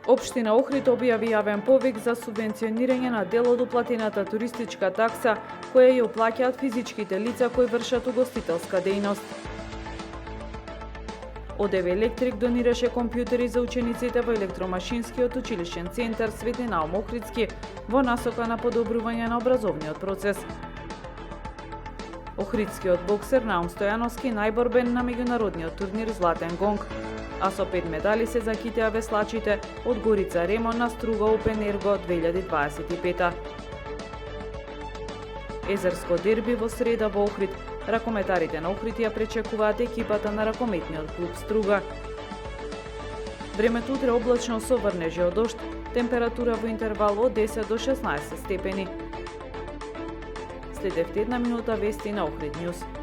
Општина Охрид објави јавен повик за субвенционирање на дел од уплатената туристичка такса која ја уплаќаат физичките лица кои вршат угостителска дејност. ОДВ Електрик донираше компјутери за учениците во електромашинскиот училишен центар Свети Наум Охридски во насока на подобрување на образовниот процес. Охридскиот боксер Наум Стојановски најборбен на меѓународниот турнир Златен гонг, а со 5 медали се закитеа веслачите од Горица Ремон на Струга Опен Ерго 2025. Езерско дерби во среда во Охрид. Ракометарите на Охрид ја пречекуваат екипата на ракометниот клуб Струга. Времето утре облачно со врнежи од дожд, температура во интервал од 10 до 16 степени. Следевте една минута вести на Охрид Ньюс.